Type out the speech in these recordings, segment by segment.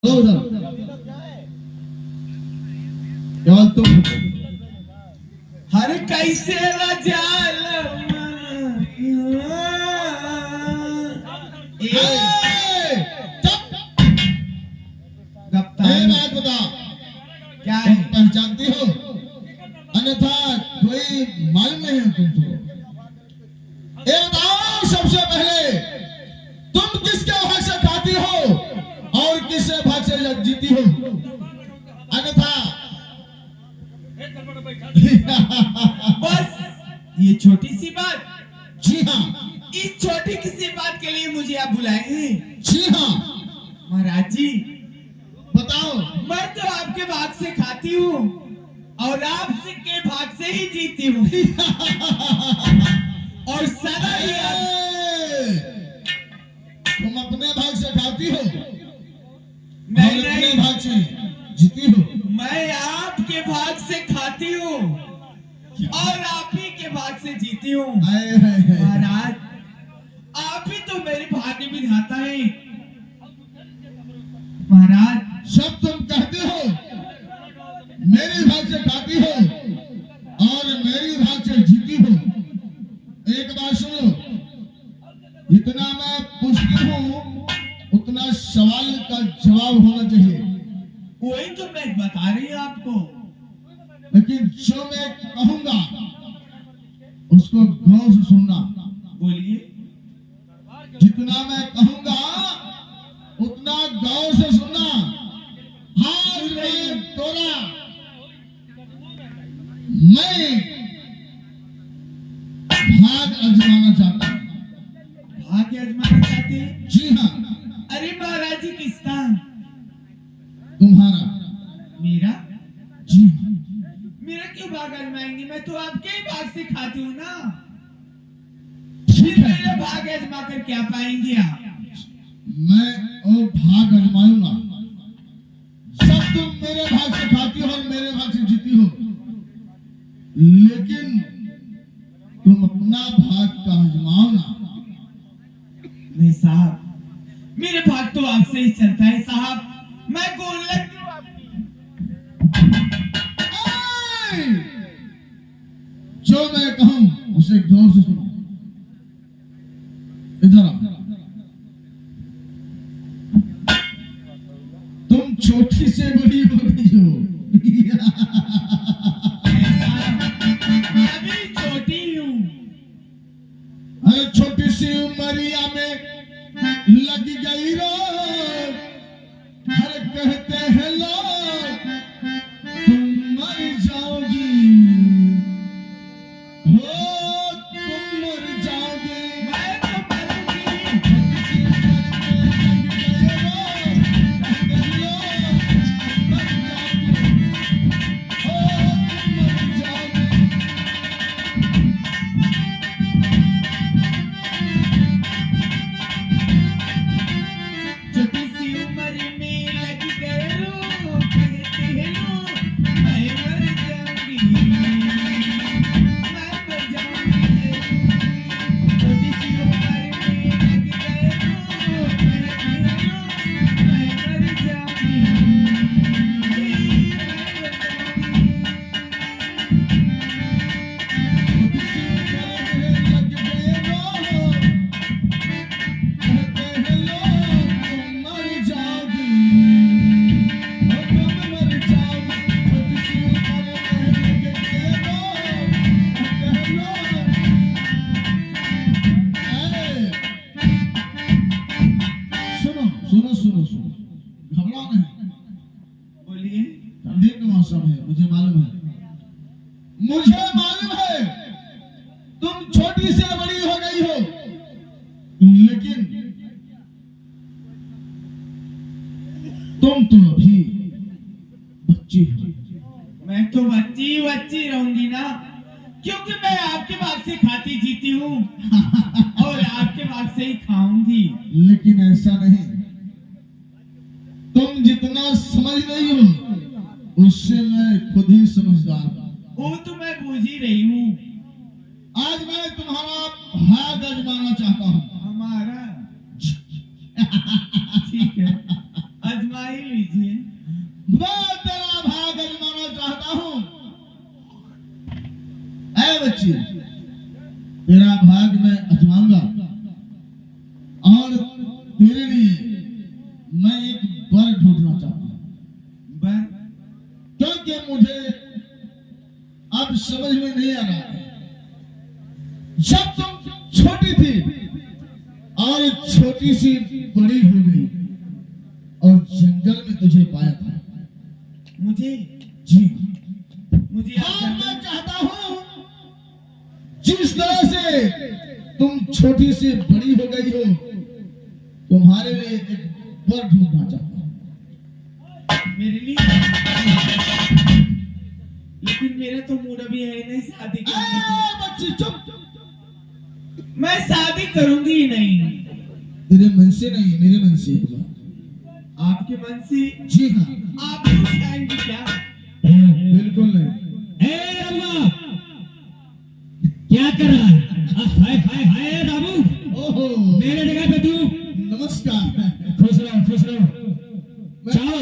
उधर केवल तुम हर कैसे रजाल बात बता, क्या है? पहचानती हो? अन्यथा कोई मालूम नहीं है तुमको। ये बताओ सबसे पहले तुम किसके भाग से खाती हो और किससे भाग से जीती हो? अन्यथा बस ये छोटी सी बात। जी हाँ, इस छोटी किसी बात के लिए मुझे आप बुलाए हैं? जी हाँ, महाराज जी बताओ। मैं तो आपके भाग से खाती हूँ और आपसे के भाग से ही जीती हूँ और सदा ही तुम अपने भाग से खाती हो नहीं और अपने नहीं, भाग से जीती हो। मैं आपके भाग से खाती हूँ और आप ही के भाग से जीती हूँ। महाराज आप ही तो मेरे भाग्य विधाता है। महाराज सब तुम कहते हो मेरे भाग से खाती हो और मेरी भाग से जीती हो। एक बात सुनो, जितना मैं पूछती हूँ उतना सवाल का जवाब होना चाहिए। वही तो मैं बता रही हूँ आपको। लेकिन जो मैं कहूंगा उसको गौर से सुनना। बोलिए। जितना मैं कहूंगा उतना गौर से सुनना। आज मैं तोरा मैं भाग आजमाना चाहता हूं। भाग्य आजमाना चाहते हैं? जी हाँ, अरे महाराज जी किसका? तुम्हारा। मेरा? जी हाँ, मेरा क्यों भाग आजमाएंगे? मैं तो आपके ही भाग से खाती हूँ ना। ठीक है। मेरा भाग आजमा कर क्या पाएंगे आप? मैं वो भाग आजमाऊंगा। सब तुम मेरे भाग से खाती हो और मेरे भाग से जीती हो, लेकिन तुम अपना भाग का आजमाओ ना। नहीं साहब, मेरे भाग तो आपसे ही चलता है साहब। मैं गोल लगती हूँ आपकी। जो मैं कहूं उसे गौर से सुनो। इधर आओ। तुम छोटी से बड़ी हो गई हो। अभी छोटी हूँ। अरे छोटी सी उमरिया में लग गई रो। हर कहते हैं लोग तुम मर जाओगी, हो तुम मर जाओगी। मैं तो मरूंगी। छोटी सी उम्र में लग गए रो, कहते हैं लोग मैं मर जाऊंगी, मैं मर जाऊंगी। छोटी सी उम्र में लग गए रो, कहते हैं लोग मैं मर जाऊंगी, मैं मर जाऊंगी। सुनो सुनो सुनो सुनो, घबराओ नहीं। बोलिए। ठंडी का मौसम है, मुझे मालूम है, मुझे मालूम है तुम छोटी से बड़ी हो गई हो, लेकिन तुम तो अभी बच्ची हो। मैं तो बच्ची बच्ची रहूंगी ना, क्योंकि मैं आपके भाग से खाती जीती हूँ और आपके भाग से ही खाऊंगी। लेकिन ऐसा नहीं, तुम जितना समझ रही हो उससे मैं खुद ही समझदार हूं। वो तो मैं बूझ ही रही हूँ। आज मैं तुम्हारा भाग आजमाना चाहता हूं। हमारा ठीक है, आजमाइए। लीजिए। मैं तेरा भाग आजमाना चाहता हूँ। ऐ बच्ची, तेरा भाग मैं आजमाऊंगा और तेरे लिए मैं एक वर ढूंढना चाहता हूँ। बर क्योंकि मुझे अब समझ में नहीं आ रहा है। जब तुम छोटी थी और छोटी सी बड़ी हो गई और जंगल में तुझे पाया था। मुझे जी मुझे आप और मैं चाहता हूँ जिस तरह से तुम छोटी से बड़ी हो गई हो, तुम्हारे लिए एक वर ढूंढना चाहता हूँ। मेरे लिए, लेकिन मेरा तो मूड अभी है नहीं शादी करने की। बच्ची चुप। मैं शादी करूंगी ही नहीं। तेरे मन से नहीं, मेरे मन से होगा। आपके मन से? जी हाँ। आप भी उठाएंगे क्या? बिल्कुल नहीं। ए अम्मा, क्या कर रहा है? हाय हाय हाय बाबू, ओहो, मेरे जगह पे तू। नमस्कार। खुश रहो, खुश रहो। जाओ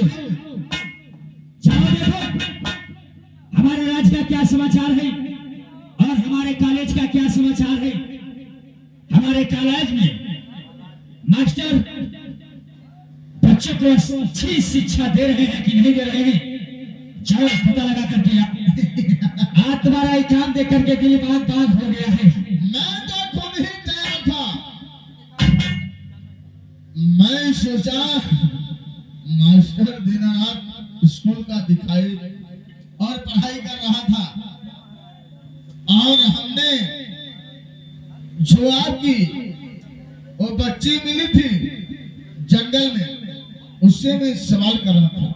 जाओ, देखो हमारे राज्य का क्या समाचार है और हमारे कॉलेज का क्या समाचार है। हमारे कॉलेज में मास्टर बच्चों को अच्छी शिक्षा दे रहे हैं कि नहीं दे रहे हैं, जाओ पता लगा करके आज तुम्हारा एग्जाम देख करके दिल बाग बाग हो गया है। मैं तो खुद ही तैयार था। मैं सोचा मास्टर दिन रात स्कूल का दिखाई और पढ़ाई कर रहा था और हमने जो आपकी वो बच्ची मिली थी जंगल में, उससे मैं सवाल कर रहा था।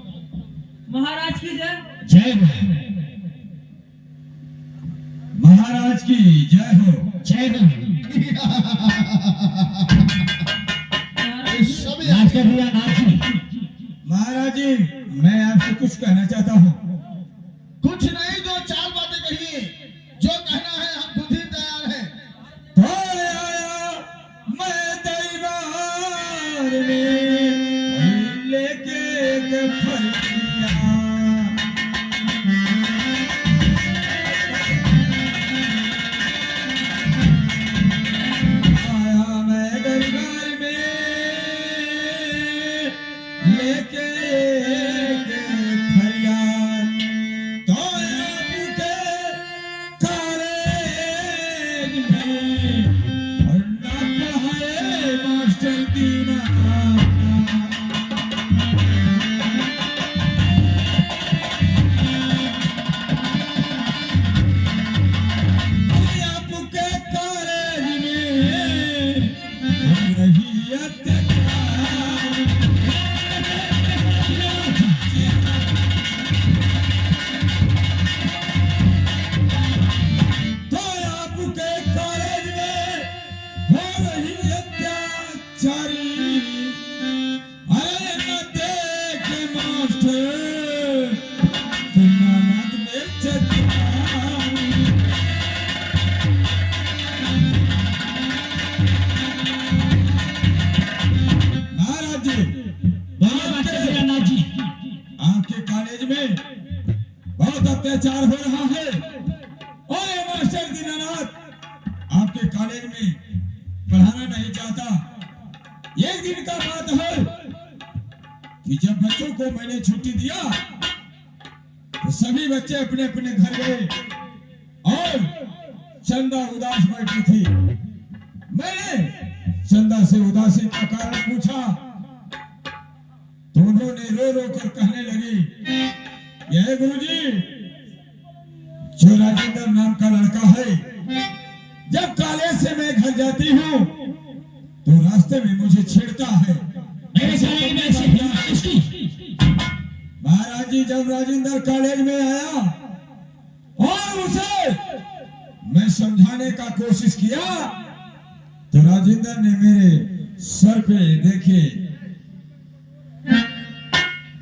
महाराज की जय। जय हो महाराज की जय हो, जय हो। सब नाच कर दिया, नाच। महाराज जी, मैं आपसे कुछ कहना चाहता हूँ। कुछ नहीं, दो चार बातें कहिए। जो कहना है हम खुद ही तैयार हैं। तो आया मैं दरबार में लेके फरिया, आया मैं दरबार में लेके फरियाद। तो आपके कॉलेज में पढ़ना पढ़ाए मास्टर दीना, आपके कॉलेज में हो रही अत्याचार। तो आपके कॉलेज में हो रही अत्याचारी, अरे न देख मास्टर सुना मत बेचता। महाराज जी, बोलो मास्टर दीनानाथ जी। आपके कॉलेज में बहुत अत्याचार हो रहा है और ये मास्टर दीनानाथ आपके कॉलेज में पढ़ाना नहीं चाहता। एक दिन का बात है कि जब बच्चों को मैंने छुट्टी दिया तो सभी बच्चे अपने अपने घर गए और चंदा उदास बैठी थी। मैंने चंदा से उदासी का कारण पूछा तो उन्होंने रो रो कर कहने लगी, यह गुरुजी, जो राजेंद्र नाम का लड़का है, जब कॉलेज से मैं घर जाती हूँ तो रास्ते में मुझे छेड़ता है। मेरे कॉलेज में ऐसी बात इसकी। महाराज जी, जब राजेंद्र कॉलेज में आया और उसे मैं समझाने का कोशिश किया तो राजेंद्र ने मेरे सर पे देखे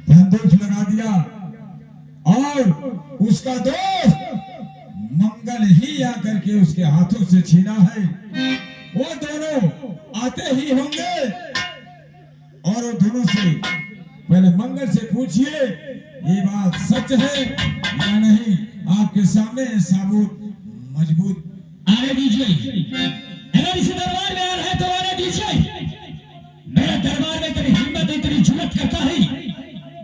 बंदूक लगा दिया और उसका दोस्त मंगल ही आकर के उसके हाथों से छीना है। वो दोनों आते ही होंगे और वो दोनों से पहले और मंगल से पूछिए ये बात सच है या नहीं। आपके सामने साबुत मजबूत। आने दीजिए। अगर इस दरबार में आ रहा है तो आने दीजिए। मेरे दरबार में तेरी हिम्मत है, तेरी जुर्रत करता है,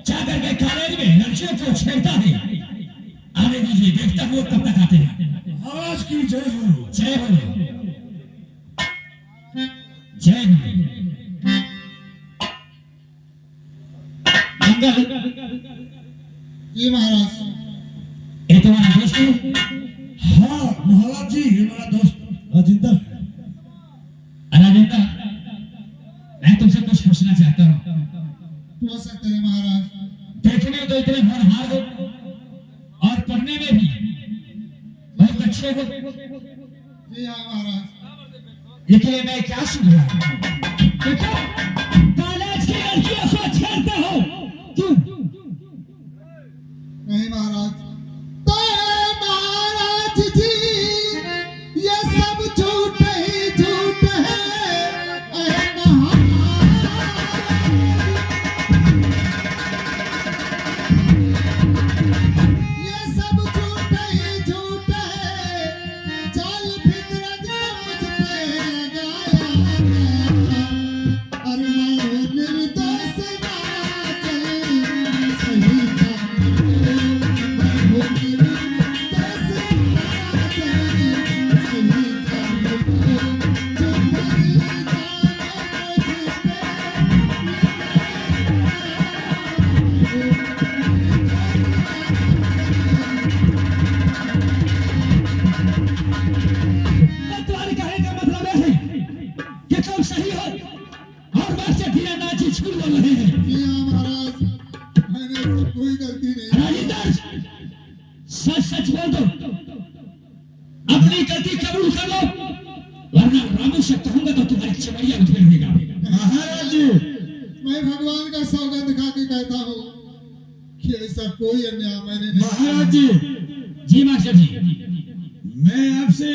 जाकर के कॉलेज में लड़कियों को छेड़ता है। आने दीजिए, देखता हूँ कब तक आते हैं। महाराज की जय हो। जय हो, जय हो। मंगल, जी महाराज। ये तुम्हारा दोस्त है? हाँ महाराज जी, ये मेरा दोस्त राजेंद्र है। राजेंद्र, मैं तुमसे कुछ पूछना चाहता हूँ। हो सकते हैं महाराज। देखने में तो इतने होनहार हो और पढ़ने में भी बहुत अच्छे हो, जी हाँ महाराज। लेकिन ये मैं क्या सुन रहा हूँ? देखो, कॉलेज की लड़कियों को छेड़ते हो क्यों? नहीं महाराज। तो महाराज जी ये सब झूठ ही झूठ है। ये सब झूठ ही झूठ है। जाल फितरत मुझ पे लगाया। अरे निर्दोष सही तुम्हारे कहने का मतलब है कि तुम सही हो और मास्टर दीनानाथ जी झूठ बोल रहे हैं। जी हाँ महाराज। मैंने कोई गलती नहीं। राजेंद्र, सच सच बोल दो, अपनी गलती कबूल कर लो, वरना रामू से कहूंगा तो तुम्हारी चमड़िया उधेड़ देगा। महाराज जी, मैं भगवान का सौगंध खा के कहता हूँ कि ऐसा कोई अन्याय मैंने नहीं। महाराज जी, जी मास्टर जी। मैं आपसे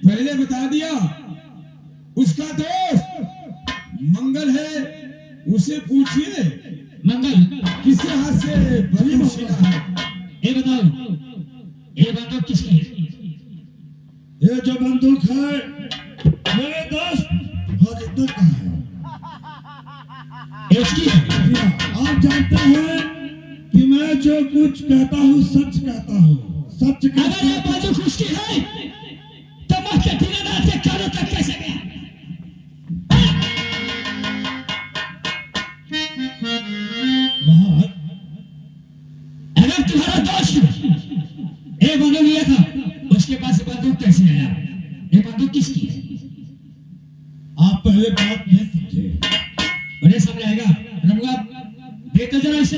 पहले बता दिया, उसका दोस्त मंगल है, उसे पूछिए मंगल किसके हाथ से बंदूक छीना है। ये बताओ, ये बंदूक किसकी है? ये जो बंदूक है मेरे दोस्त राजेंद्र का है। ये उसकी है? जी हाँ, आप जानते हैं कि मैं जो कुछ कहता हूँ सच कहता हूँ, सच अगर ये कहता हूँ। बंदूक उसकी है तो मास्टर दीनानाथ के कानों तक कैसे गया? महाराज, अगर तुम्हारा दोस्त ये बंदूक लिया था, उसके पास बंदूक कैसे आया? ये बंदूक किसकी है? आप पहले बात नहीं समझे। मुझे समझ आएगा। रमुआ, देखो जरा इसे,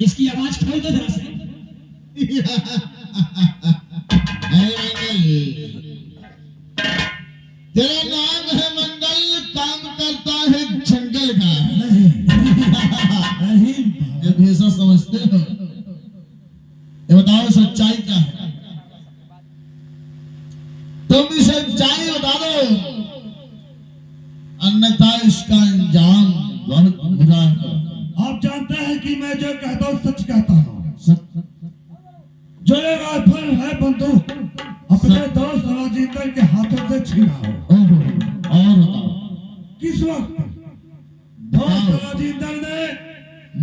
इसकी आवाज खोल दो जरा से। तेरा नाम है मंगल, काम करता है जंगल का। नहीं ये भी ऐसा समझते हो? ये बताओ सच्चाई क्या है? तुम इसे सच्चाई बता दो, अन्यथा इसका अंजाम बहुत बुरा है। आप जानते हैं कि मैं जो कहता हूँ सच कहता हूँ। सच- जो ये राइफल है बंदूक अपने दोस्त राजेंद्र के हाथों से छीना हो। ओहो, और बताओ। किस वक्त दोस्त राजेंद्र ने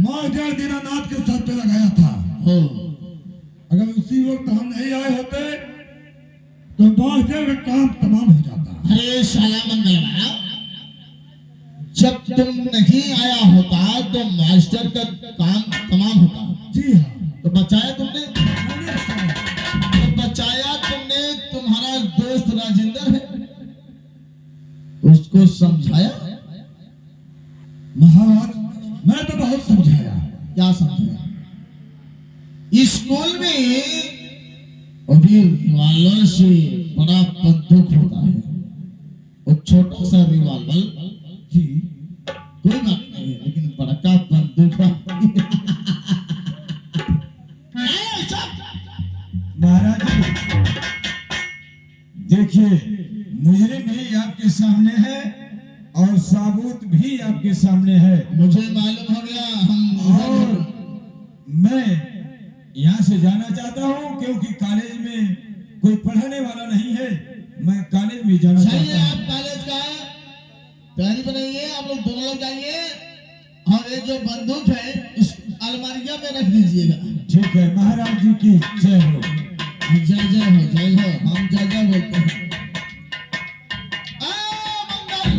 मास्टर दीनानाथ के सर पे लगाया था। हो, अगर उसी वक्त हम नहीं आए होते तो मास्टर का काम तमाम हो जाता। अरे साला मंगलवार, जब तुम नहीं आया होता तो मास्टर का काम तमाम होता। जी हाँ, तो बचाया तुमने। मैंने बताया। तो बचाया तुमने, तुम्हारा दोस्त राजेंद्र है, उसको समझाया। महाराज, मैं तो बहुत समझाया। क्या समझाया? स्कूल में अभी रिवाल्वर से बड़ा बंदूक होता है, वो छोटा सा रिवाल्वर जी, कोई बात नहीं है, लेकिन बड़का बंदूक महाराज जी, देखिए मुजरिम भी आपके सामने है और साबुत भी आपके सामने है। मुझे मालूम हो गया। हम और यहाँ से जाना चाहता हूँ, क्योंकि कॉलेज में कोई पढ़ाने वाला नहीं है। मैं कॉलेज में जाना सही चाहता है, हूँ। आप कॉलेज का तैयारी बनाइए, आप लोग दोनों लोग जाइए और ये जो बंदूक है इस अलमारिया में रख दीजिएगा। ठीक है, महाराज जी की जय हो। जय जय हो, जय हो, हम जय जय बोलते हैं। आ, मंगल!